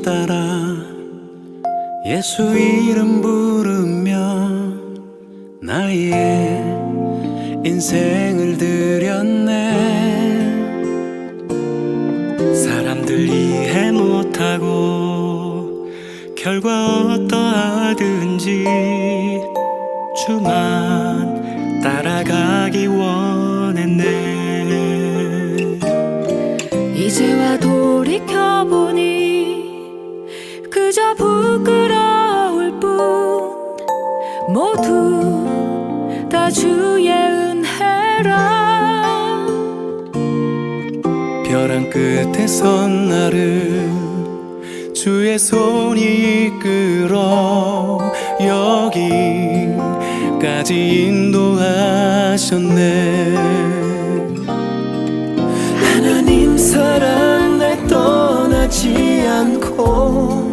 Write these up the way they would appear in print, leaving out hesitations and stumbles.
따라 예수 이름 부르며 나의 인생을 드렸네. 사람들 이해 못하고 결과 어떠하든지 주만 따라가기 원했네. 이제와 돌이켜보니 그저 부끄러울 뿐 모두 다 주의 은혜라. 벼랑 끝에 선 나를 주의 손이 이끌어 여기까지 인도하셨네. 하나님 사랑 날 떠나지 않고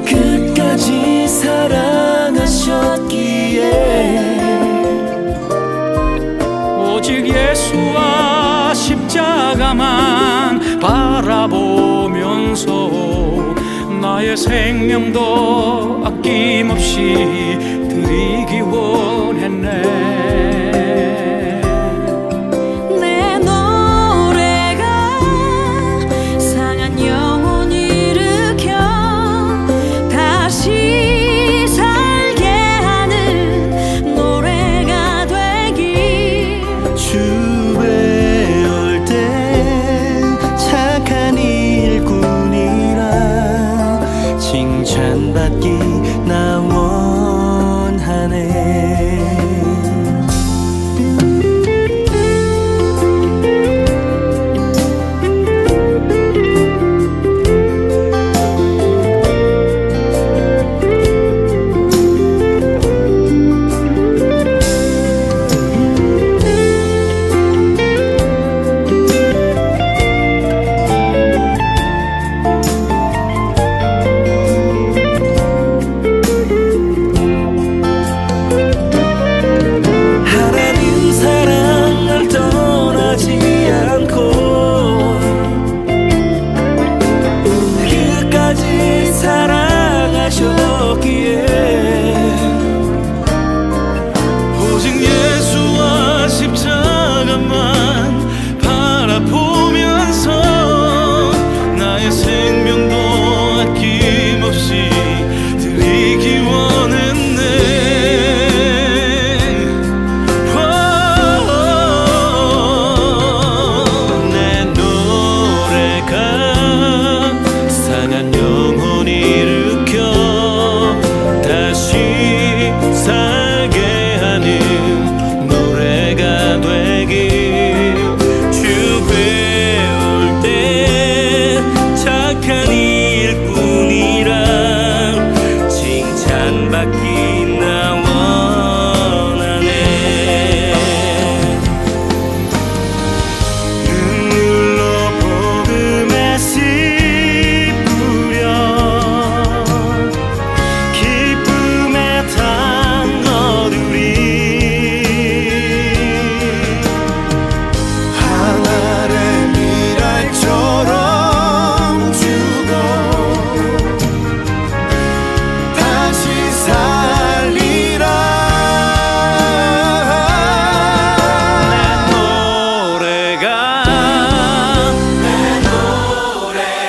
끝까지 사랑하셨기에 오직 예수와 십자가만 바라보면서 나의 생명도 아낌없이 드리기 원했네. 칭찬받기 나 원하네. 오직 예수와 십자가만 바라보면서 나의 생명도 아낌없이 드리기 원했네. 내 노래가 상한 영혼 일으켜 다시 살게 하는 노래가 되길. 주 배울 때 착한 일뿐이라 칭찬받기 나 원하네. 눈물로 복음의 씨 뿌려 기쁨의 땅 거두리. 하늘의 미랄처럼 죽어 다시 살리라. 내 노래가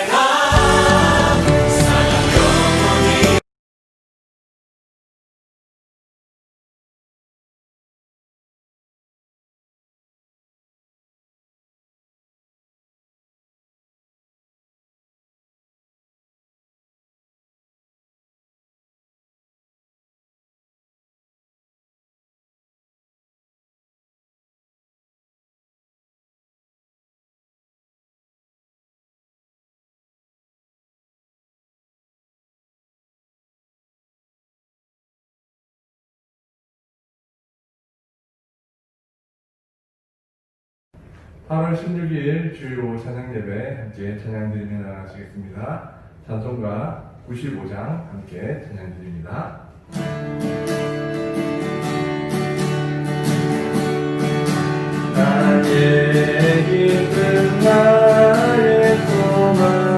(8월 16일) 주일 오후 찬양 예배 함께 찬양 드리며 나가시겠습니다. 찬송가 95장 함께 찬양 드립니다. 나의 기쁨 나의 소망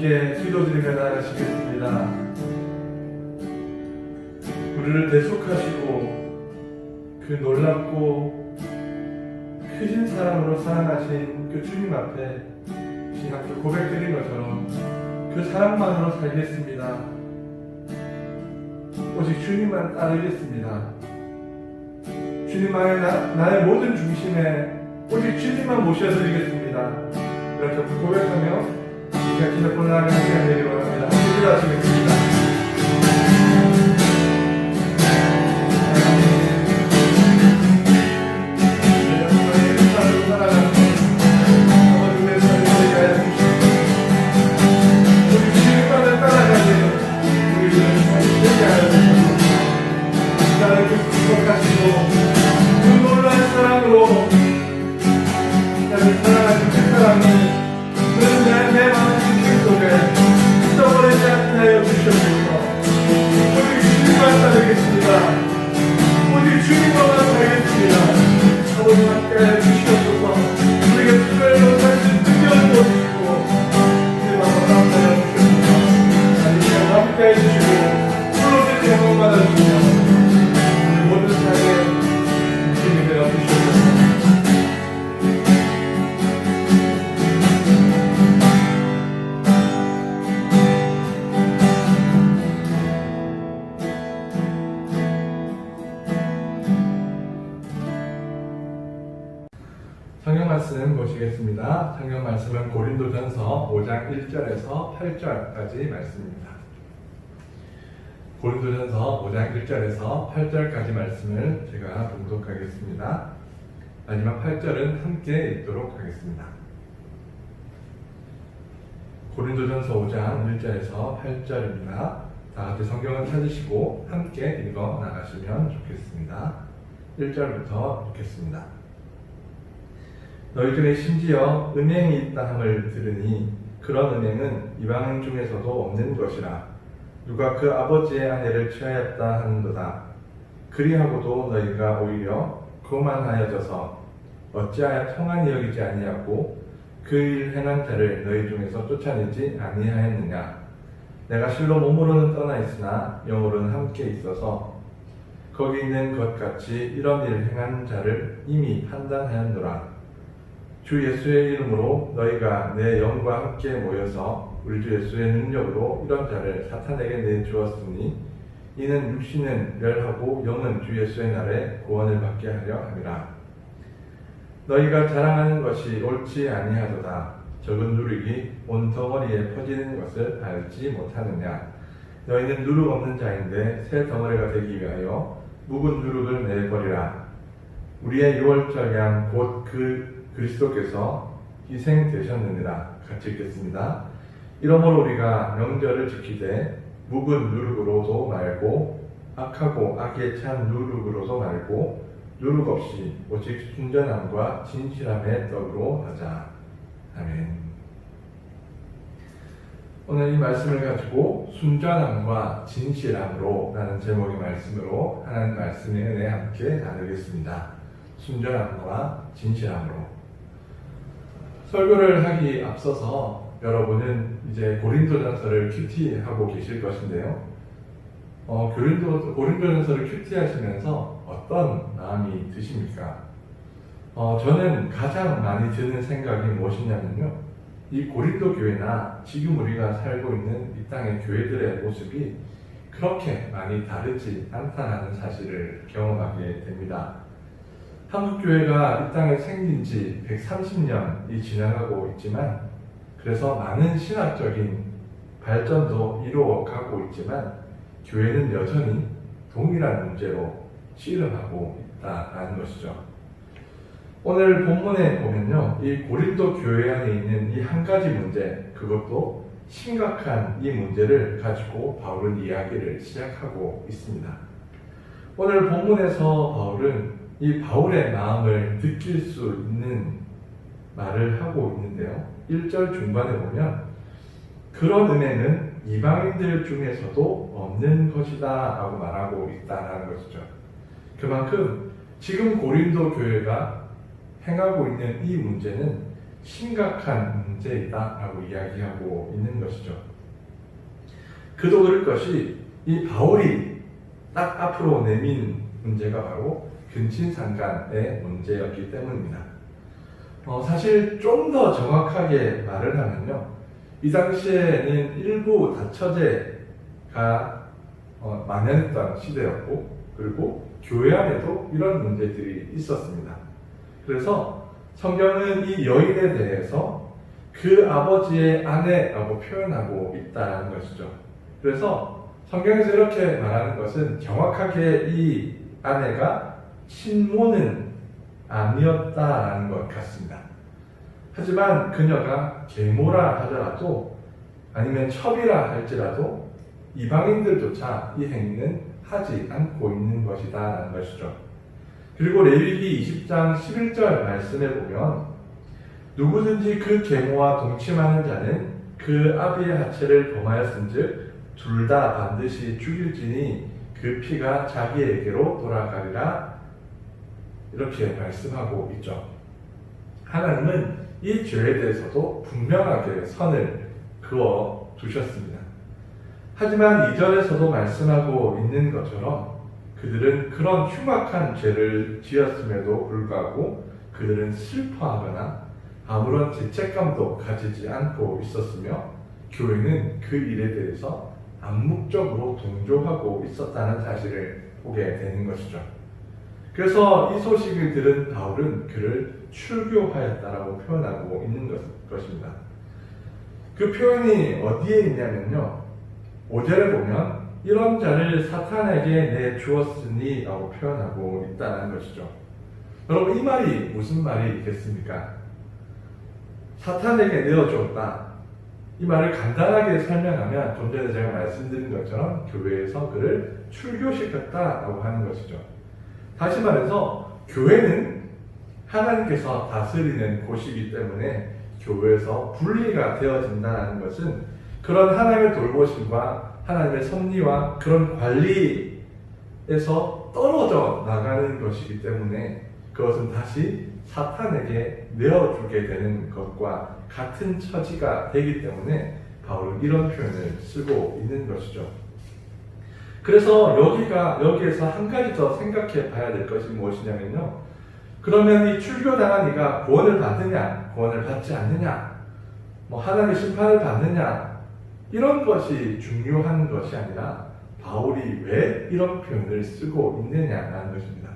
함께 기도드리며 나가시겠습니다. 우리를 대속하시고 그 놀랍고 크신 사랑으로 사랑하신 그 주님 앞에 함께 고백드린 것처럼 그 사랑만으로 살겠습니다. 오직 주님만 따르겠습니다. 주님만의 나의 모든 중심에 오직 주님만 모셔드리겠습니다. 이렇게 고백하며 제가 기도를 나가는 시간 되기를 원합니다. 함께 기도하시겠습니다. 성경 말씀 보시겠습니다. 성경 말씀은 고린도전서 5장 1절에서 8절까지 말씀입니다. 고린도전서 5장 1절에서 8절까지 말씀을 제가 봉독하겠습니다. 마지막 8절은 함께 읽도록 하겠습니다. 고린도전서 5장 1절에서 8절입니다. 다 같이 성경을 찾으시고 함께 읽어 나가시면 좋겠습니다. 1절부터 읽겠습니다. 너희 중에 심지어 은행이 있다 함을 들으니 그런 은행은 이방인 중에서도 없는 것이라. 누가 그 아버지의 아내를 취하였다 하는도다. 그리하고도 너희가 오히려 교만하여져서 어찌하여 통한이 여기지 아니하고 그 일 행한 자를 너희 중에서 쫓아내지 아니하였느냐. 내가 실로 몸으로는 떠나 있으나 영으로는 함께 있어서 거기 있는 것 같이 이런 일을 행한 자를 이미 판단하였노라. 주 예수의 이름으로 너희가 내 영과 함께 모여서 우리 주 예수의 능력으로 이런 자를 사탄에게 내주었으니 이는 육신은 멸하고 영은 주 예수의 날에 구원을 받게 하려 함이라. 너희가 자랑하는 것이 옳지 아니하도다. 적은 누룩이 온 덩어리에 퍼지는 것을 알지 못하느냐. 너희는 누룩 없는 자인데 새 덩어리가 되기 위하여 묵은 누룩을 내버리라. 우리의 유월절 양 곧 그리스도께서 희생되셨느니라. 같이 읽겠습니다. 이러므로 우리가 명절을 지키되 묵은 누룩으로도 말고 악하고 악에 찬 누룩으로도 말고 누룩 없이 오직 순전함과 진실함의 떡으로 하자. 아멘. 오늘 이 말씀을 가지고 순전함과 진실함으로 라는 제목의 말씀으로 하나님 말씀의 은혜 함께 나누겠습니다. 순전함과 진실함으로. 설교를 하기 앞서서 여러분은 이제 고린도전서를 큐티하고 계실 것인데요. 고린도전서를 큐티하시면서 어떤 마음이 드십니까? 저는 가장 많이 드는 생각이 무엇이냐면요. 이 고린도 교회나 지금 우리가 살고 있는 이 땅의 교회들의 모습이 그렇게 많이 다르지 않다는 사실을 경험하게 됩니다. 한국 교회가 이 땅에 생긴 지 130년이 지나가고 있지만 그래서 많은 신학적인 발전도 이루어가고 있지만 교회는 여전히 동일한 문제로 씨름하고 있다는 것이죠. 오늘 본문에 보면요, 이 고린도 교회 안에 있는 이 한 가지 문제, 그것도 심각한 이 문제를 가지고 바울은 이야기를 시작하고 있습니다. 오늘 본문에서 바울은 이 바울의 마음을 느낄 수 있는 말을 하고 있는데요. 1절 중반에 보면 그런 은혜는 이방인들 중에서도 없는 것이다 라고 말하고 있다는 것이죠. 그만큼 지금 고린도 교회가 행하고 있는 이 문제는 심각한 문제이다 라고 이야기하고 있는 것이죠. 그도 그럴 것이 이 바울이 딱 앞으로 내민 문제가 바로 근친상간의 문제였기 때문입니다. 사실 좀 더 정확하게 말을 하면요, 이 당시에는 일부 다처제가 만연했던 시대였고, 그리고 교회 안에도 이런 문제들이 있었습니다. 그래서 성경은 이 여인에 대해서 그 아버지의 아내라고 표현하고 있다는 것이죠. 그래서 성경에서 이렇게 말하는 것은 정확하게 이 아내가 친모는 아니었다라는 것 같습니다. 하지만 그녀가 계모라 하더라도 아니면 첩이라 할지라도 이방인들조차 이 행위는 하지 않고 있는 것이다라는 것이죠. 그리고 레위기 20장 11절 말씀에 보면 누구든지 그 계모와 동침하는 자는 그 아비의 하체를 범하였은즉 둘 다 반드시 죽일지니 그 피가 자기에게로 돌아가리라, 이렇게 말씀하고 있죠. 하나님은 이 죄에 대해서도 분명하게 선을 그어 두셨습니다. 하지만 이전에서도 말씀하고 있는 것처럼 그들은 그런 흉악한 죄를 지었음에도 불구하고 그들은 슬퍼하거나 아무런 죄책감도 가지지 않고 있었으며 교회는 그 일에 대해서 암묵적으로 동조하고 있었다는 사실을 보게 되는 것이죠. 그래서 이 소식을 들은 바울은 그를 출교하였다라고 표현하고 있는 것입니다. 그 표현이 어디에 있냐면요, 5절에 보면 이런 자를 사탄에게 내주었으니 라고 표현하고 있다는 것이죠. 여러분, 이 말이 무슨 말이겠습니까? 사탄에게 내어주었다. 이 말을 간단하게 설명하면 좀 전에 제가 말씀드린 것처럼 교회에서 그를 출교시켰다라고 하는 것이죠. 다시 말해서 교회는 하나님께서 다스리는 곳이기 때문에 교회에서 분리가 되어진다는 것은 그런 하나님의 돌보심과 하나님의 섭리와 그런 관리에서 떨어져 나가는 것이기 때문에 그것은 다시 사탄에게 내어주게 되는 것과 같은 처지가 되기 때문에 바울은 이런 표현을 쓰고 있는 것이죠. 그래서 여기에서 한 가지 더 생각해 봐야 될 것이 무엇이냐면요, 그러면 이 출교당한 이가 구원을 받느냐, 구원을 받지 않느냐, 하나님의 심판을 받느냐, 이런 것이 중요한 것이 아니라 바울이 왜 이런 표현을 쓰고 있느냐라는 것입니다.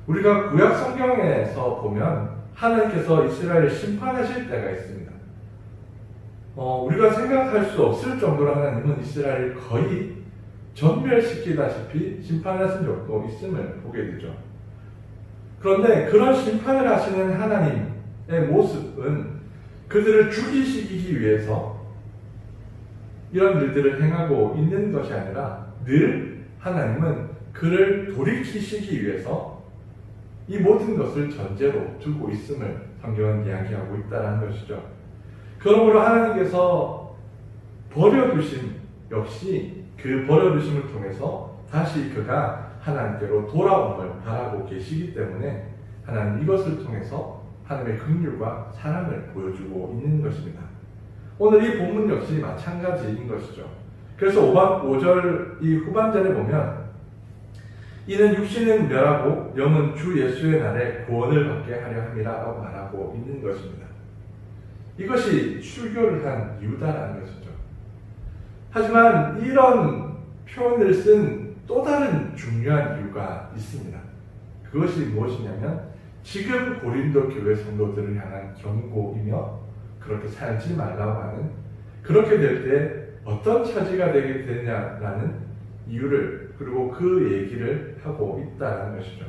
우리가 구약 성경에서 보면 하나님께서 이스라엘을 심판하실 때가 있습니다. 우리가 생각할 수 없을 정도로 하나님은 이스라엘을 거의 전멸시키다시피 심판하신 적도 있음을 보게 되죠. 그런데 그런 심판을 하시는 하나님의 모습은 그들을 죽이시기 위해서 이런 일들을 행하고 있는 것이 아니라 늘 하나님은 그를 돌이키시기 위해서 이 모든 것을 전제로 두고 있음을 성경은 이야기하고 있다는 것이죠. 그러므로 하나님께서 버려두심 역시 그 버려두심을 통해서 다시 그가 하나님께로 돌아옴을 바라고 계시기 때문에 하나님 이것을 통해서 하나님의 긍휼과 사랑을 보여주고 있는 것입니다. 오늘 이 본문 역시 마찬가지인 것이죠. 그래서 5절 이 후반절에 보면 이는 육신은 멸하고 영은 주 예수의 날에 구원을 받게 하려 함이라 라고 말하고 있는 것입니다. 이것이 출교를 한 이유다라는 것이죠. 하지만 이런 표현을 쓴 또 다른 중요한 이유가 있습니다. 그것이 무엇이냐면 지금 고린도 교회 성도들을 향한 경고이며 그렇게 살지 말라고 하는, 그렇게 될 때 어떤 처지가 되게 되냐라는 이유를, 그리고 그 얘기를 하고 있다는 것이죠.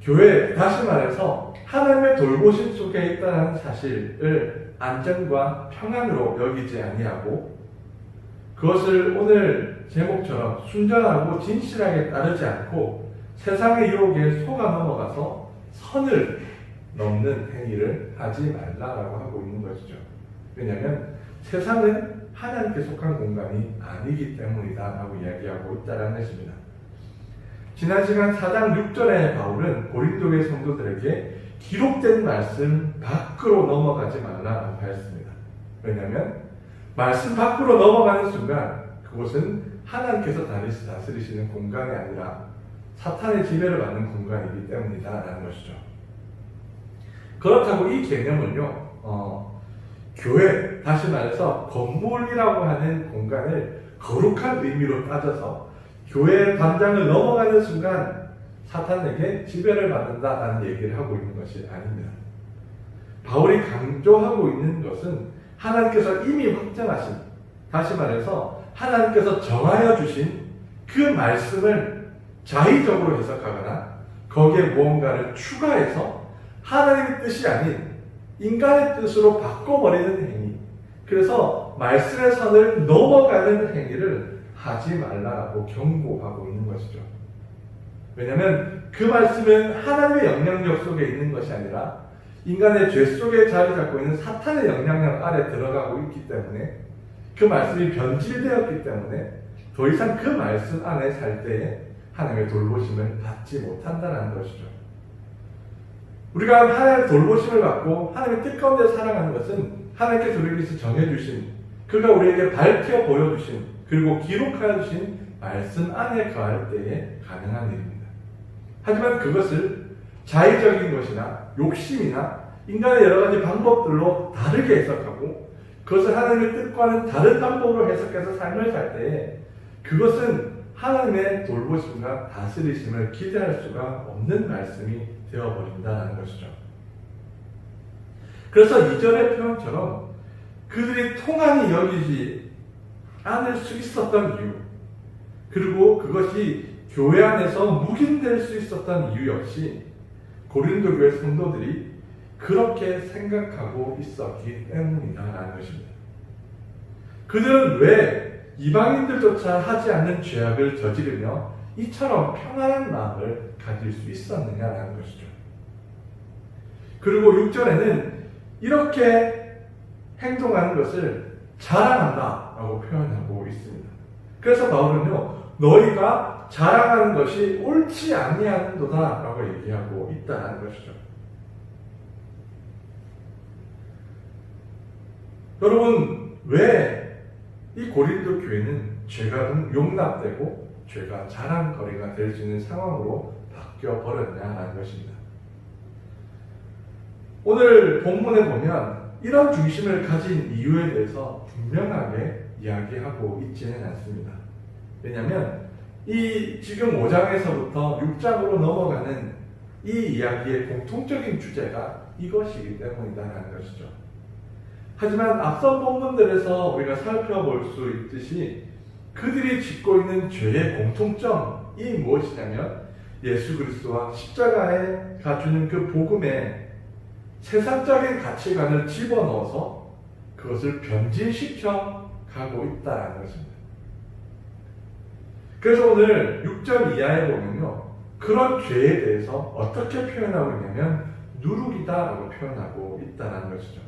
교회, 다시 말해서 하나님의 돌보심 속에 있다는 사실을 안전과 평안으로 여기지 아니하고 그것을 오늘 제목처럼 순전하고 진실하게 따르지 않고 세상의 유혹에 속아 넘어가서 선을 넘는 행위를 하지 말라라고 하고 있는 것이죠. 왜냐하면 세상은 하나님께 속한 공간이 아니기 때문이다라고 이야기하고 있다는 것입니다. 지난 시간 4장 6절에 바울은 고린도의 성도들에게 기록된 말씀 밖으로 넘어가지 말라라고 하였습니다. 왜냐하면 말씀 밖으로 넘어가는 순간 그곳은 하나님께서 다스리시는 공간이 아니라 사탄의 지배를 받는 공간이기 때문이다라는 것이죠. 그렇다고 이 개념은요, 교회, 다시 말해서 건물이라고 하는 공간을 거룩한 의미로 따져서 교회 담장을 넘어가는 순간 사탄에게 지배를 받는다라는 얘기를 하고 있는 것이 아닙니다. 바울이 강조하고 있는 것은 하나님께서 이미 확정하신, 다시 말해서 하나님께서 정하여 주신 그 말씀을 자의적으로 해석하거나 거기에 무언가를 추가해서 하나님의 뜻이 아닌 인간의 뜻으로 바꿔버리는 행위, 그래서 말씀의 선을 넘어가는 행위를 하지 말라고 경고하고 있는 것이죠. 왜냐하면 그 말씀은 하나님의 영향력 속에 있는 것이 아니라 인간의 죄 속에 자리 잡고 있는 사탄의 영향력 아래 들어가고 있기 때문에, 그 말씀이 변질되었기 때문에 더 이상 그 말씀 안에 살 때에 하나님의 돌보심을 받지 못한다는 것이죠. 우리가 하나님의 돌보심을 받고 하나님의 뜻 가운데 살아가는 것은 하나님께서 우리에게서 정해주신, 그가 우리에게 밝혀 보여주신, 그리고 기록하여 주신 말씀 안에 거할 때에 가능한 일입니다. 하지만 그것을 자의적인 것이나 욕심이나 인간의 여러 가지 방법들로 다르게 해석하고 그것을 하나님의 뜻과는 다른 방법으로 해석해서 삶을 살 때에 그것은 하나님의 돌보심과 다스리심을 기대할 수가 없는 말씀이 되어버린다는 것이죠. 그래서 이전의 표현처럼 그들이 통한이 여기지 않을 수 있었던 이유, 그리고 그것이 교회 안에서 묵인될 수 있었던 이유 역시 고린도 교회 성도들이 그렇게 생각하고 있었기 때문이다라는 것입니다. 그들은 왜 이방인들조차 하지 않는 죄악을 저지르며 이처럼 평안한 마음을 가질 수 있었느냐라는 것이죠. 그리고 6절에는 이렇게 행동하는 것을 자랑한다라고 표현하고 있습니다. 그래서 바울은요, 너희가 자랑하는 것이 옳지 아니하는도다라고 얘기하고 있다는 것이죠. 여러분, 왜 이 고린도 교회는 죄가 용납되고 죄가 자랑거리가 될 수 있는 상황으로 바뀌어 버렸냐라는 것입니다. 오늘 본문에 보면 이런 중심을 가진 이유에 대해서 분명하게 이야기하고 있지는 않습니다. 왜냐하면 이 지금 5장에서부터 6장으로 넘어가는 이 이야기의 공통적인 주제가 이것이기 때문이다라는 것이죠. 하지만 앞선 본문들에서 우리가 살펴볼 수 있듯이 그들이 짓고 있는 죄의 공통점이 무엇이냐면 예수 그리스도와 십자가에 가주는 그 복음에 세상적인 가치관을 집어넣어서 그것을 변질시켜 가고 있다는 것입니다. 그래서 오늘 6절 이하에 보면요, 그런 죄에 대해서 어떻게 표현하고 있냐면 누룩이다라고 표현하고 있다는 것이죠.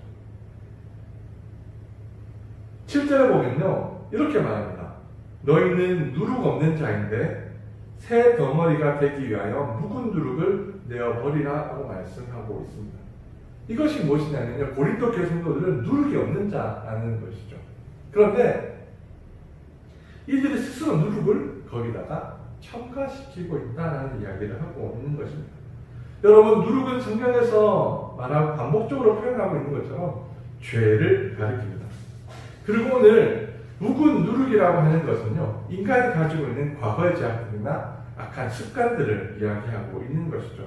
7절에 보면요, 이렇게 말합니다. 너희는 누룩 없는 자인데 새 덩어리가 되기 위하여 묵은 누룩을 내어버리라 하고 말씀하고 있습니다. 이것이 무엇이냐면요, 고린도 교회 성도들은 누룩이 없는 자라는 것이죠. 그런데 이들이 스스로 누룩을 거기다가 첨가시키고 있다는 이야기를 하고 있는 것입니다. 여러분, 누룩은 성경에서 말하고 반복적으로 표현하고 있는 것처럼 죄를 가리킵니다. 그리고 오늘 묵은 누룩이라고 하는 것은요, 인간이 가지고 있는 과거의 죄악들이나 악한 습관들을 이야기하고 있는 것이죠.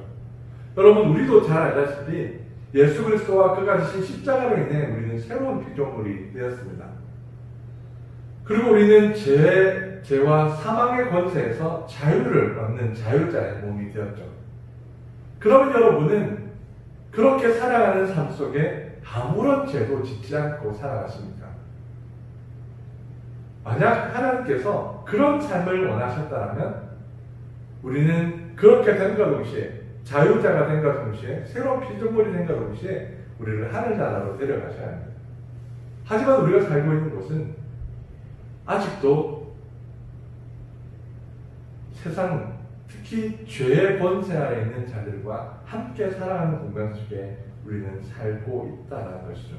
여러분, 우리도 잘 알다시피 예수 그리스도와 그가 지신 십자가로 인해 우리는 새로운 피조물이 되었습니다. 그리고 우리는 죄와 사망의 권세에서 자유를 얻는 자유자의 몸이 되었죠. 그러면 여러분은 그렇게 살아가는 삶 속에 아무런 죄도 짓지 않고 살아가십니까? 만약 하나님께서 그런 삶을 원하셨다면 우리는 그렇게 됨과 동시에 자유자가 됨과 동시에 새로운 피조물이 됨과 동시에 우리를 하늘나라로 데려가셔야 합니다. 하지만 우리가 살고 있는 곳은 아직도 세상, 특히 죄의 권세 아래 있는 자들과 함께 살아가는 공간 속에 우리는 살고 있다는 것이죠.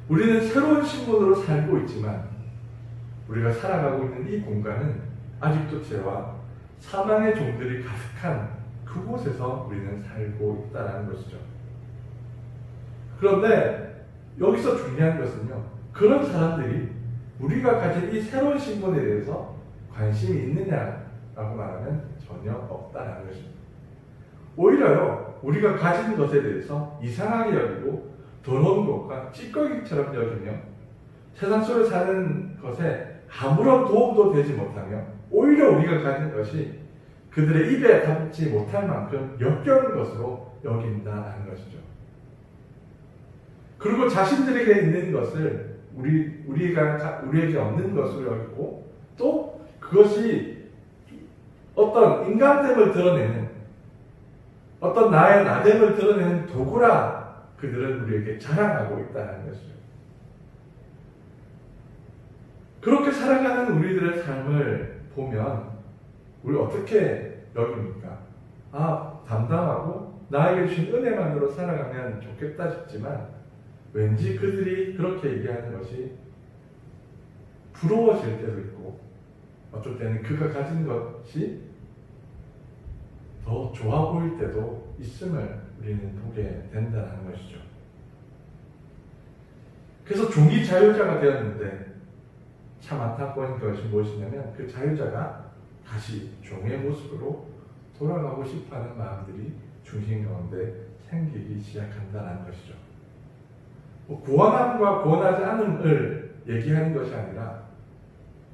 우리는 새로운 신분으로 살고 있지만 우리가 살아가고 있는 이 공간은 아직도 죄와 사망의 종들이 가득한 그곳에서 우리는 살고 있다는 것이죠. 그런데 여기서 중요한 것은요, 그런 사람들이 우리가 가진 이 새로운 신분에 대해서 관심이 있느냐라고 말하면 전혀 없다는 것입니다. 오히려요, 우리가 가진 것에 대해서 이상하게 여기고 더러운 것과 찌꺼기처럼 여기며 세상 속에 사는 것에 아무런 도움도 되지 못하며 오히려 우리가 가진 것이 그들의 입에 담지 못할 만큼 역겨운 것으로 여긴다는 것이죠. 그리고 자신들에게 있는 것을 우리에게 없는 것으로 여기고 또 그것이 어떤 인간됨을 드러내는 어떤 나의 나됨을 드러내는 도구라 그들은 우리에게 자랑하고 있다는 것이죠. 그렇게 살아가는 우리들의 삶을 보면 우리 어떻게 여깁니까? 담당하고 나에게 주신 은혜만으로 살아가면 좋겠다 싶지만 왠지 그들이 그렇게 얘기하는 것이 부러워질 때도 있고 어쩔 때는 그가 가진 것이 더 좋아 보일 때도 있음을 우리는 보게 된다는 것이죠. 그래서 종이 자유자가 되었는데 참 안타까운 것이 무엇이냐면 그 자유자가 다시 종의 모습으로 돌아가고 싶어하는 마음들이 중심 가운데 생기기 시작한다는 것이죠. 구원함과 구원하지 않음을 얘기하는 것이 아니라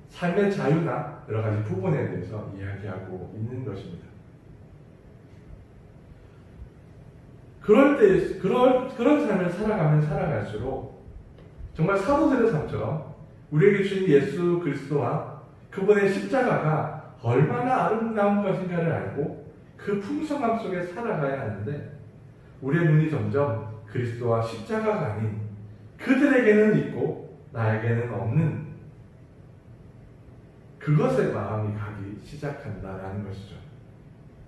삶의 자유나 여러 가지 부분에 대해서 이야기하고 있는 것입니다. 그런 삶을 살아가면 살아갈수록 정말 사도들의 삶처럼 우리에게 주신 예수 그리스도와 그분의 십자가가 얼마나 아름다운 것인가를 알고 그 풍성함 속에 살아가야 하는데 우리의 눈이 점점 그리스도와 십자가가 아닌 그들에게는 있고 나에게는 없는 그것에 마음이 가기 시작한다라는 것이죠.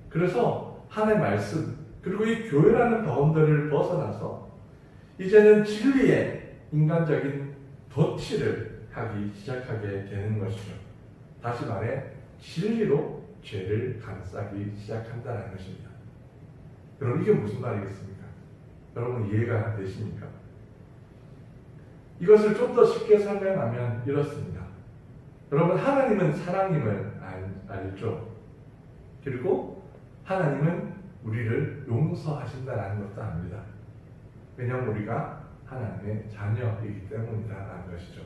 그래서 하나님의 말씀 그리고 이 교회라는 바운더리를 벗어나서 이제는 진리의 인간적인 덧칠을 하기 시작하게 되는 것이죠. 다시 말해 진리로 죄를 감싸기 시작한다는 것입니다. 여러분 이게 무슨 말이겠습니까? 여러분 이해가 되십니까? 이것을 좀 더 쉽게 설명하면 이렇습니다. 여러분 하나님은 사랑임을 알죠. 그리고 하나님은 우리를 용서하신다는 것도 압니다. 왜냐하면 우리가 하나님의 자녀이기 때문이다라는 것이죠.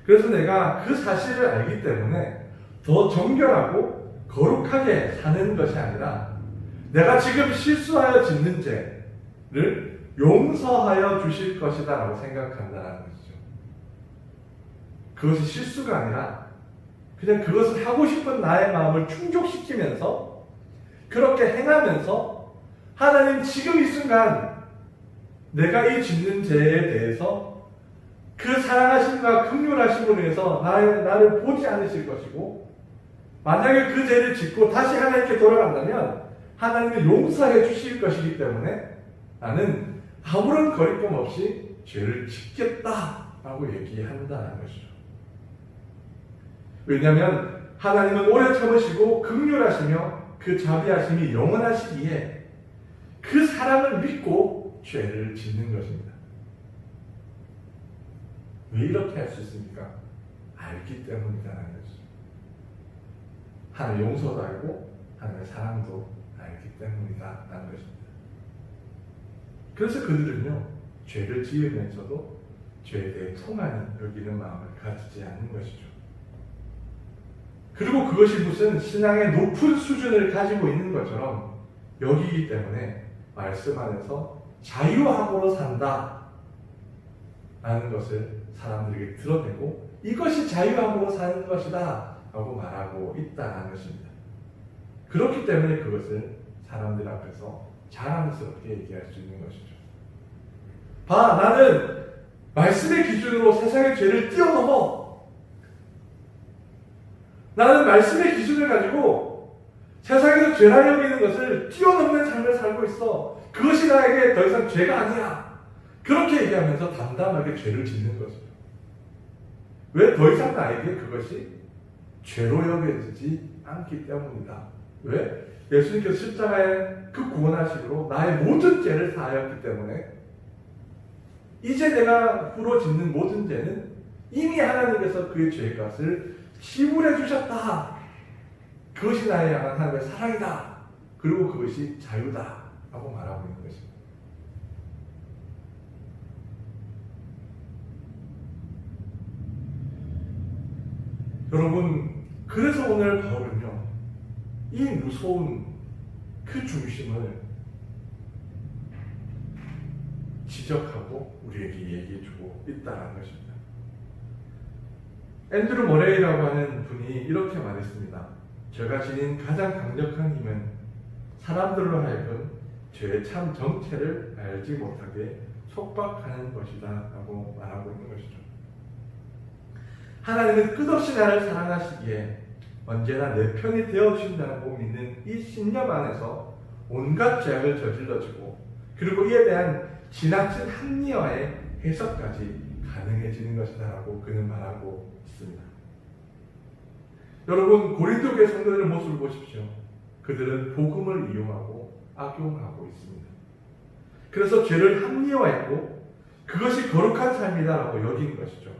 그래서 내가 그 사실을 알기 때문에 더 정결하고 거룩하게 사는 것이 아니라 내가 지금 실수하여 짓는 죄를 용서하여 주실 것이다 라고 생각한다는 것이죠. 그것이 실수가 아니라 그냥 그것을 하고 싶은 나의 마음을 충족시키면서 그렇게 행하면서 하나님 지금 이 순간 내가 이 짓는 죄에 대해서 그 사랑하심과 긍휼하심으로 인해서 나를 보지 않으실 것이고 만약에 그 죄를 짓고 다시 하나님께 돌아간다면 하나님은 용서해 주실 것이기 때문에 나는 아무런 거리낌 없이 죄를 짓겠다라고 얘기한다는 것이죠. 왜냐하면 하나님은 오래 참으시고 긍휼하시며 그 자비하심이 영원하시기에 그 사랑을 믿고 죄를 짓는 것입니다. 왜 이렇게 할 수 있습니까? 알기 때문이라는 것이죠. 하나님의 용서도 알고 하나님의 사랑도 알기 때문이다라는 것입니다. 그래서 그들은요 죄를 지으면서도 죄에 대해 통하는 여기는 마음을 가지지 않는 것이죠. 그리고 그것이 무슨 신앙의 높은 수준을 가지고 있는 것처럼 여기기 때문에 말씀 안에서 자유함으로 산다 라는 것을 사람들에게 드러내고 이것이 자유함으로 사는 것이다 라고 말하고 있다는 것입니다. 그렇기 때문에 그것을 사람들 앞에서 자랑스럽게 얘기할 수 있는 것이죠. 봐, 나는 말씀의 기준으로 세상의 죄를 뛰어넘어. 나는 말씀의 기준을 가지고 세상에서 죄라 여기는 것을 뛰어넘는 삶을 살고 있어. 그것이 나에게 더 이상 죄가 아니야. 그렇게 얘기하면서 담담하게 죄를 짓는 거죠. 왜 더 이상 나에게 그것이 죄로 여겨지지 않기 때문이다. 왜? 예수님께서 십자가에 그 구원하심으로 나의 모든 죄를 사하였기 때문에 이제 내가 후로 짓는 모든 죄는 이미 하나님께서 그의 죄값을 지불해 주셨다. 그것이 나의 향한 하나님의 사랑이다. 그리고 그것이 자유다 라고 말하고 있는 것입니다. 여러분, 그래서 오늘 바울은요 이 무서운 그 중심을 지적하고 우리에게 얘기해주고 있다는 것입니다. 앤드루 머레이라고 하는 분이 이렇게 말했습니다. 죄가 지닌 가장 강력한 힘은 사람들로 하여금 죄의 참 정체를 알지 못하게 속박하는 것이다 라고 말하고 있는 것이죠. 하나님은 끝없이 나를 사랑하시기에 언제나 내 편이 되어주신다고 믿는 이 신념 안에서 온갖 죄악을 저질러지고 그리고 이에 대한 지나친 합리화의 해석까지 가능해지는 것이다 라고 그는 말하고 있습니다. 여러분, 고린도 교회 성도들의 모습을 보십시오. 그들은 복음을 이용하고 악용하고 있습니다. 그래서 죄를 합리화했고 그것이 거룩한 삶이다라고 여긴 것이죠.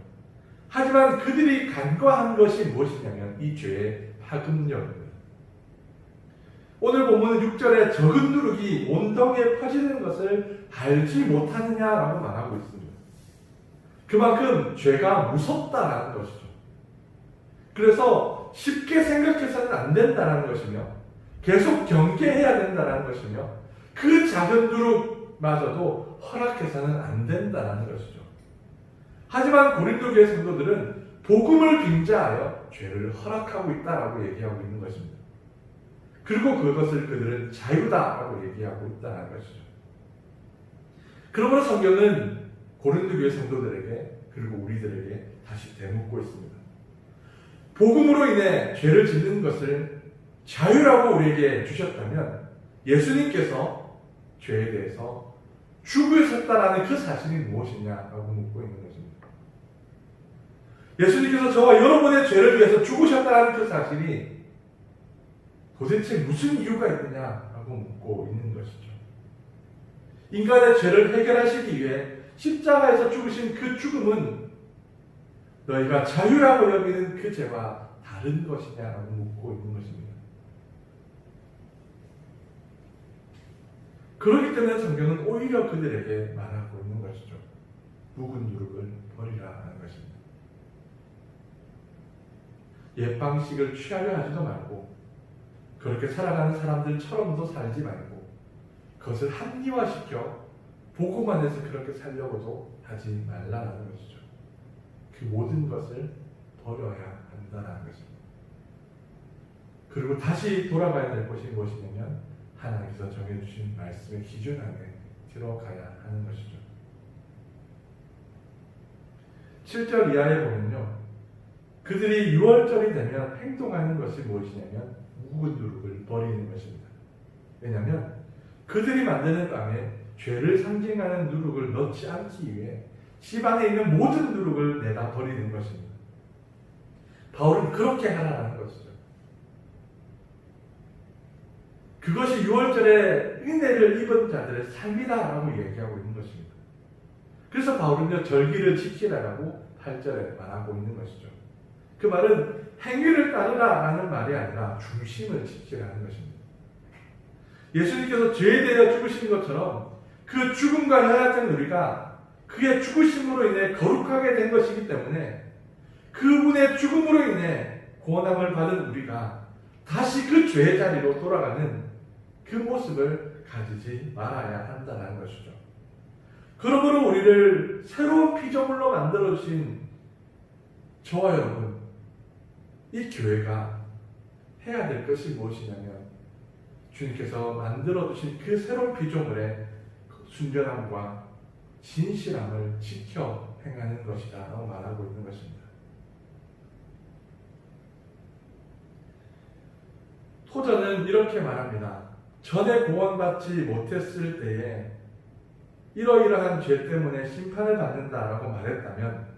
하지만 그들이 간과한 것이 무엇이냐면 이 죄의 파급력입니다. 오늘 본문은 6절에 적은 누룩이 온덩이에 퍼지는 것을 알지 못하느냐라고 말하고 있습니다. 그만큼 죄가 무섭다라는 것이죠. 그래서 쉽게 생각해서는 안 된다는 것이며 계속 경계해야 된다는 것이며 그 작은 누룩마저도 허락해서는 안 된다는 것이죠. 하지만 고린도 교회 성도들은 복음을 빙자하여 죄를 허락하고 있다라고 얘기하고 있는 것입니다. 그리고 그것을 그들은 자유다라고 얘기하고 있다는 것이죠. 그러므로 성경은 고린도 교회 성도들에게 그리고 우리들에게 다시 되묻고 있습니다. 복음으로 인해 죄를 짓는 것을 자유라고 우리에게 주셨다면 예수님께서 죄에 대해서 죽으셨다라는 그 사실이 무엇이냐라고 묻고 있는 것입니다. 예수님께서 저와 여러분의 죄를 위해서 죽으셨다는 그 사실이 도대체 무슨 이유가 있느냐라고 묻고 있는 것이죠. 인간의 죄를 해결하시기 위해 십자가에서 죽으신 그 죽음은 너희가 자유라고 여기는 그 죄와 다른 것이냐라고 묻고 있는 것입니다. 그렇기 때문에 성경은 오히려 그들에게 말하고 있는 것이죠. 묵은 누룩을 버리라 하는 것입니다. 옛 방식을 취하려 하지도 말고 그렇게 살아가는 사람들처럼도 살지 말고 그것을 합리화시켜 복음 안에서 그렇게 살려고도 하지 말라는 것이죠. 그 모든 것을 버려야 한다는 것입니다. 그리고 다시 돌아가야 될 것이 무엇이냐면 하나님께서 정해주신 말씀의 기준 안에 들어가야 하는 것이죠. 7절 이하에 보면요. 그들이 유월절이 되면 행동하는 것이 무엇이냐면 묵은 누룩을 버리는 것입니다. 왜냐하면 그들이 만드는 빵에 죄를 상징하는 누룩을 넣지 않기 위해 집 안에 있는 모든 누룩을 내다 버리는 것입니다. 바울은 그렇게 하라는 것이죠. 그것이 유월절에 은혜를 입은 자들의 삶이다라고 얘기하고 있는 것입니다. 그래서 바울은요 절기를 지키라라고 8절에 말하고 있는 것이죠. 그 말은 행위를 따르라라는 말이 아니라 중심을 지키라는 것입니다. 예수님께서 죄에 대하여 죽으신 것처럼 그 죽음과 혈안된 우리가 그의 죽으심으로 인해 거룩하게 된 것이기 때문에 그분의 죽음으로 인해 구원함을 받은 우리가 다시 그 죄의 자리로 돌아가는 그 모습을 가지지 말아야 한다는 것이죠. 그러므로 우리를 새로운 피조물로 만들어주신 저와 여러분, 이 교회가 해야 될 것이 무엇이냐면 주님께서 만들어주신 그 새로운 피조물의 순전함과 진실함을 지켜 행하는 것이다 라고 말하고 있는 것입니다. 토저는 이렇게 말합니다. 전에 구원받지 못했을 때에 이러이러한 죄 때문에 심판을 받는다라고 말했다면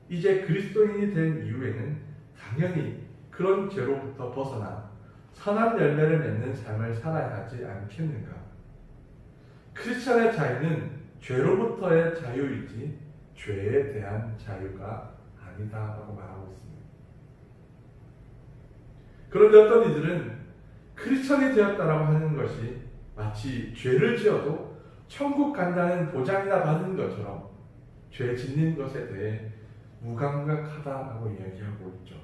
이제 그리스도인이 된 이후에는 당연히 그런 죄로부터 벗어나 선한 열매를 맺는 삶을 살아야 하지 않겠는가? 크리스천의 자유는 죄로부터의 자유이지 죄에 대한 자유가 아니다라고 말하고 있습니다. 그런데 어떤 이들은 크리스천이 되었다라고 하는 것이 마치 죄를 지어도 천국 간다는 보장이나 받은 것처럼 죄 짓는 것에 대해 무감각하다라고 이야기하고 있죠.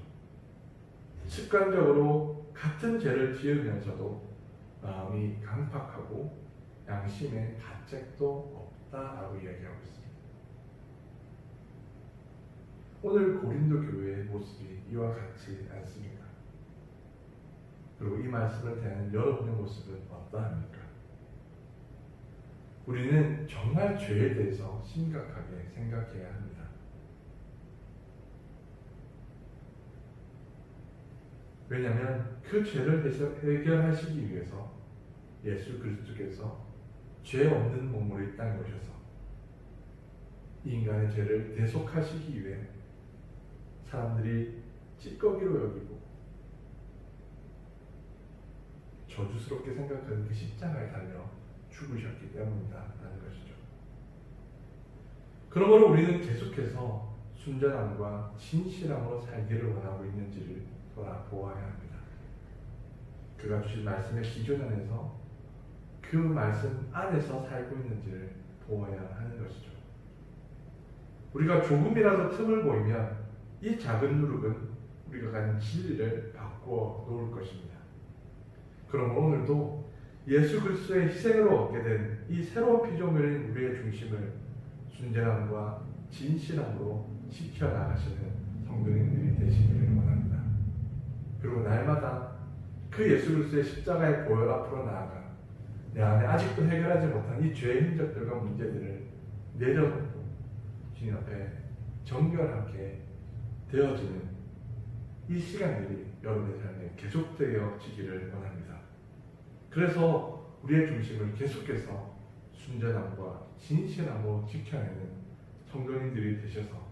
습관적으로 같은 죄를 지으면서도 마음이 강팍하고 양심에 가책도 없다라고 이야기하고 있습니다. 오늘 고린도 교회의 모습이 이와 같지 않습니까? 그리고 이 말씀을 대하는 여러분의 모습은 어떠합니까? 우리는 정말 죄에 대해서 심각하게 생각해야 합니다. 왜냐하면 그 죄를 해결하시기 위해서 예수 그리스도께서 죄 없는 몸으로 이 땅에 오셔서 이 인간의 죄를 대속하시기 위해 사람들이 찌꺼기로 여기고 저주스럽게 생각하는 그 십자가에 달려 죽으셨기 때문이다라는 것이죠. 그러므로 우리는 계속해서 순전함과 진실함으로 살기를 원하고 있는지를 돌아보아야 합니다. 그가 주신 말씀의 기준 안에서 그 말씀 안에서 살고 있는지를 보아야 하는 것이죠. 우리가 조금이라도 틈을 보이면 이 작은 누룩은 우리가 가진 진리를 바꾸어 놓을 것입니다. 그럼 오늘도 예수 그리스도의 희생으로 얻게 된 이 새로운 피조물인 우리의 중심을 순전함과 진실함으로 지켜나가시는 성도님들이 되시기를 원합니다. 그리고 날마다 그 예수 그리스도의 십자가의 보혈 앞으로 나아가 내 안에 아직도 해결하지 못한 이 죄의 흔적들과 문제들을 내려놓고 주님 앞에 정결하게 되어지는 이 시간들이 여러분의 삶에 계속되어지기를 원합니다. 그래서 우리의 중심을 계속해서 순전함과 진실함으로 지켜내는 성도님들이 되셔서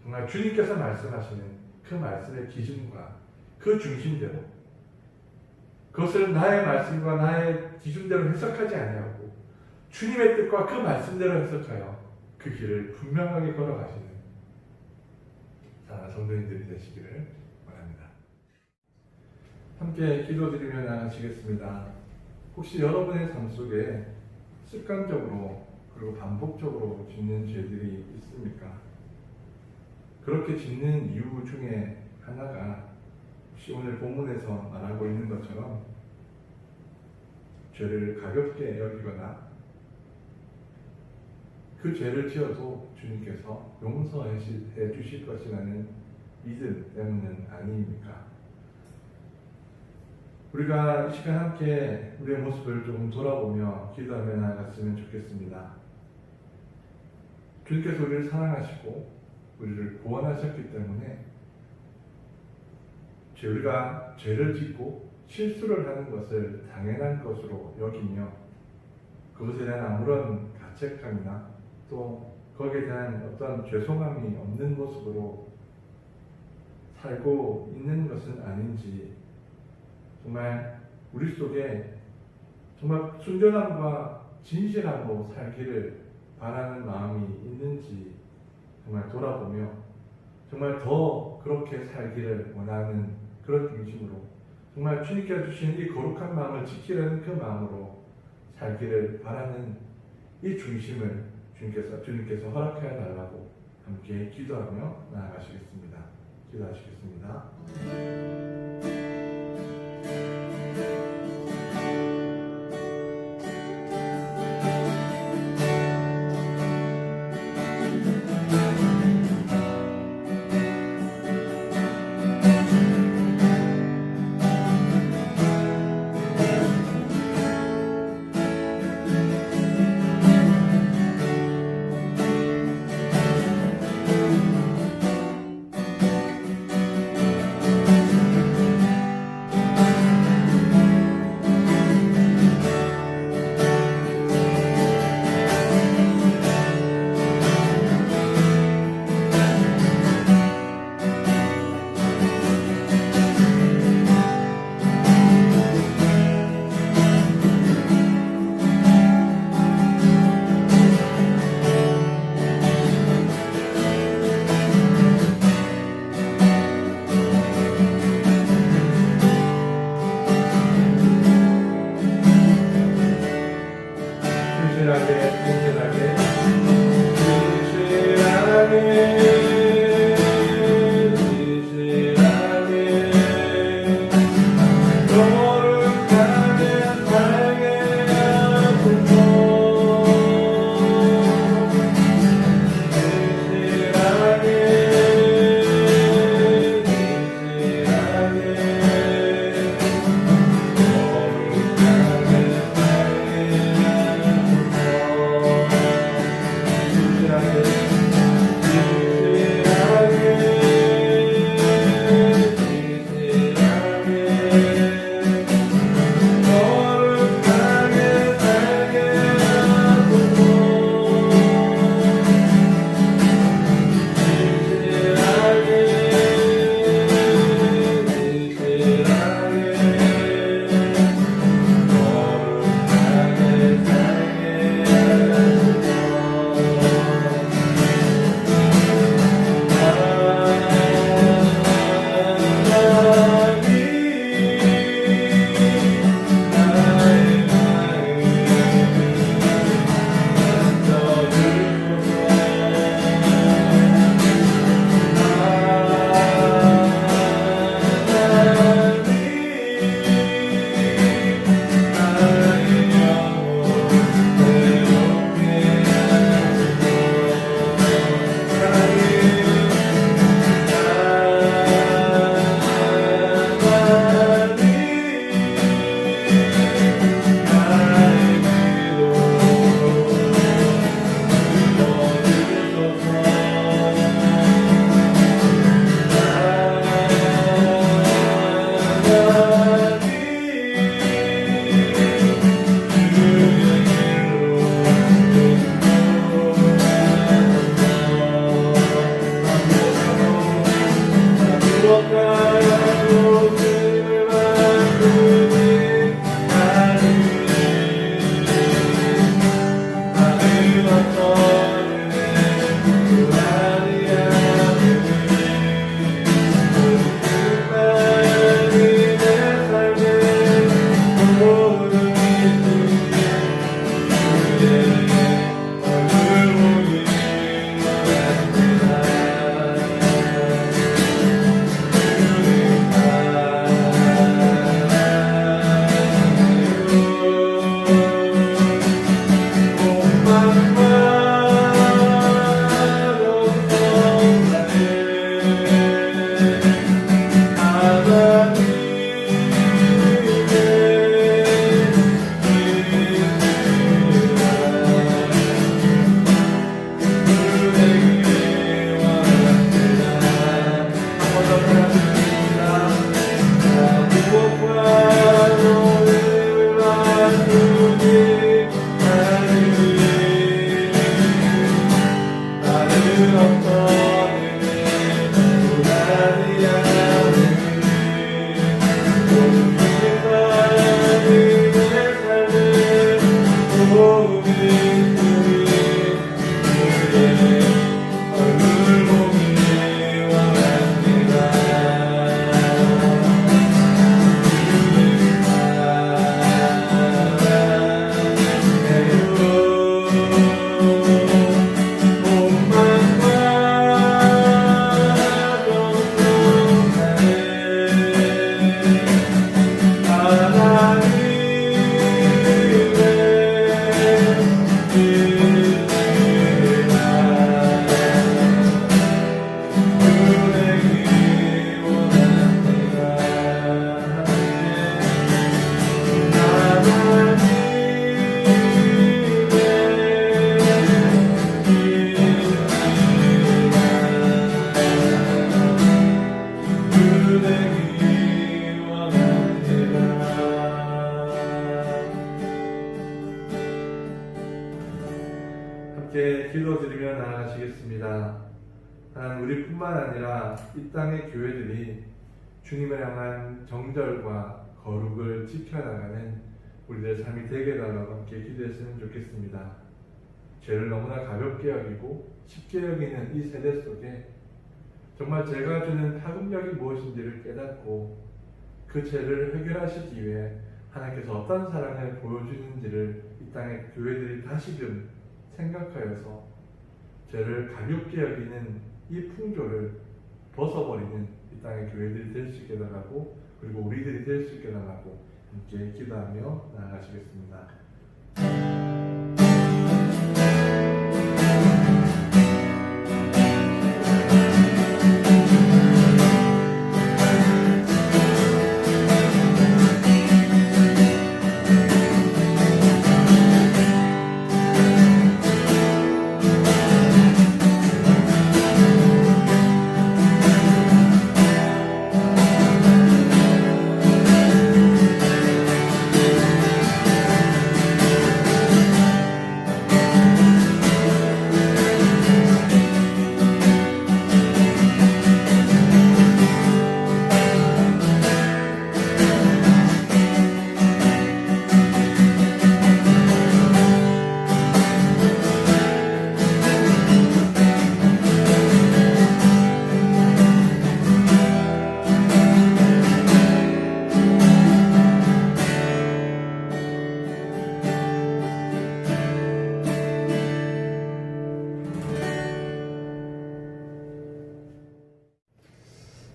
정말 주님께서 말씀하시는 그 말씀의 기준과 그 중심대로 그것을 나의 말씀과 나의 기준대로 해석하지 아니하고 주님의 뜻과 그 말씀대로 해석하여 그 길을 분명하게 걸어가시는 사랑하는 성도님들이 되시기를 바랍니다. 함께 기도드리며 나가시겠습니다. 혹시 여러분의 삶 속에 습관적으로 그리고 반복적으로 짓는 죄들이 있습니까? 그렇게 짓는 이유 중에 하나가 혹시 오늘 본문에서 말하고 있는 것처럼 죄를 가볍게 여기거나 그 죄를 지어도 주님께서 용서해 주실 것이라는 믿음 때문은 아닙니까? 우리가 이 시간 함께 우리의 모습을 조금 돌아보며 기도하며 나아갔으면 좋겠습니다. 주님께서 우리를 사랑하시고 우리를 구원하셨기 때문에 우리가 죄를 짓고 실수를 하는 것을 당연한 것으로 여기며 그것에 대한 아무런 가책감이나 또 거기에 대한 어떤 죄송함이 없는 모습으로 살고 있는 것은 아닌지 정말 우리 속에 정말 순전함과 진실함으로 살기를 바라는 마음이 있는지 정말 돌아보며 정말 더 그렇게 살기를 원하는 그런 중심으로 정말 주님께서 주신 이 거룩한 마음을 지키려는 그 마음으로 살기를 바라는 이 중심을 주님께서 허락하여 달라고 함께 기도하며 나아가시겠습니다. 기도하시겠습니다. 함께 기도드리며 나아가시겠습니다. 하나님, 우리뿐만 아니라 이 땅의 교회들이 주님을 향한 정절과 거룩을 지켜나가는 우리들의 삶이 되게 해달라고 함께 기도했으면 좋겠습니다. 죄를 너무나 가볍게 여기고 쉽게 여기는 이 세대 속에 정말 죄가 주는 파급력이 무엇인지를 깨닫고 그 죄를 해결하시기 위해 하나님께서 어떤 사랑을 보여주는지를 이 땅의 교회들이 다시금 생각하여서 죄를 가볍게 여기는 이 풍조를 벗어버리는 이 땅의 교회들이 될 수 있게 달라고, 그리고 우리들이 될 수 있게 달라고 함께 기도하며 나아가시겠습니다.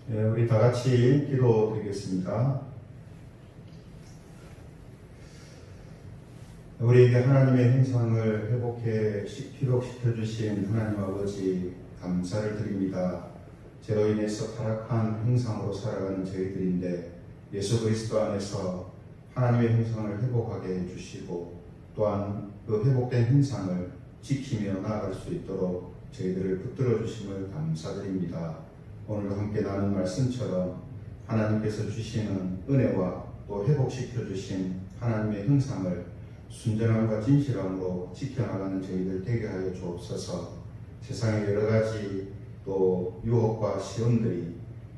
네, 우리 다 같이 기도드리겠습니다. 우리에게 하나님의 형상을 회복시켜 주신 하나님 아버지, 감사를 드립니다. 죄로 인해서 타락한 형상으로 살아가는 저희들인데 예수 그리스도 안에서 하나님의 형상을 회복하게 해주시고, 또한 그 회복된 형상을 지키며 나아갈 수 있도록 저희들을 붙들어 주심을 감사드립니다. 오늘도 함께 나눈 말씀처럼 하나님께서 주시는 은혜와 또 회복시켜 주신 하나님의 형상을 순전함과 진실함으로 지켜나가는 저희들 되게 하여 주옵소서. 세상의 여러 가지 또 유혹과 시험들이,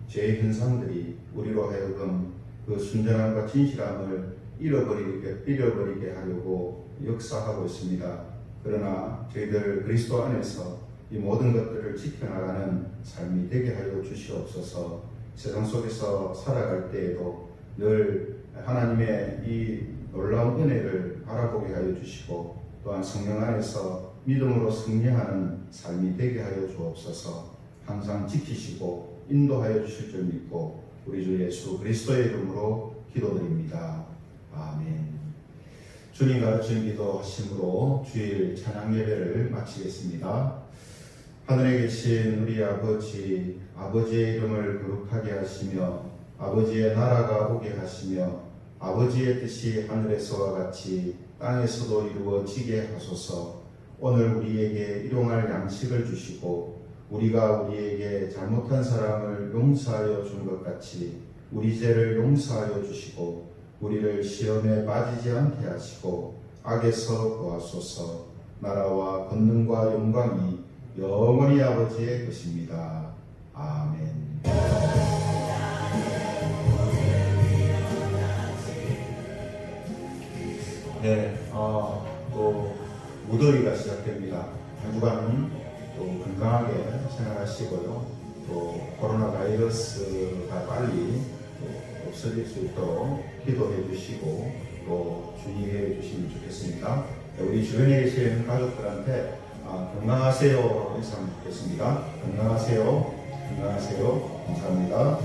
죄의 현상들이 우리로 하여금 그 순전함과 진실함을 잃어버리게 하려고 역사하고 있습니다. 그러나 저희들 그리스도 안에서 이 모든 것들을 지켜나가는 삶이 되게 하여 주시옵소서. 세상 속에서 살아갈 때에도 늘 하나님의 이 놀라운 은혜를 바라보게 하여 주시고, 또한 성령 안에서 믿음으로 승리하는 삶이 되게 하여 주옵소서. 항상 지키시고 인도하여 주실 줄 믿고 우리 주 예수 그리스도의 이름으로 기도드립니다. 아멘. 주님 가르친 기도하심으로 주일 찬양 예배를 마치겠습니다. 하늘에 계신 우리 아버지, 아버지의 이름을 거룩하게 하시며 아버지의 나라가 오게 하시며 아버지의 뜻이 하늘에서와 같이 땅에서도 이루어지게 하소서. 오늘 우리에게 일용할 양식을 주시고 우리가 우리에게 잘못한 사람을 용서하여 준 것 같이 우리 죄를 용서하여 주시고 우리를 시험에 빠지지 않게 하시고 악에서 구하소서. 나라와 권능과 영광이 영원히 아버지의 것입니다. 아멘. 네, 또 무더위가 시작됩니다. 한 주간 또 건강하게 생활하시고요. 또 코로나 바이러스가 빨리 또 없어질 수 있도록 기도해 주시고 또 주의해 주시면 좋겠습니다. 우리 주변에 계신 가족들한테 건강하세요 인사드리겠습니다. 건강하세요. 건강하세요. 감사합니다.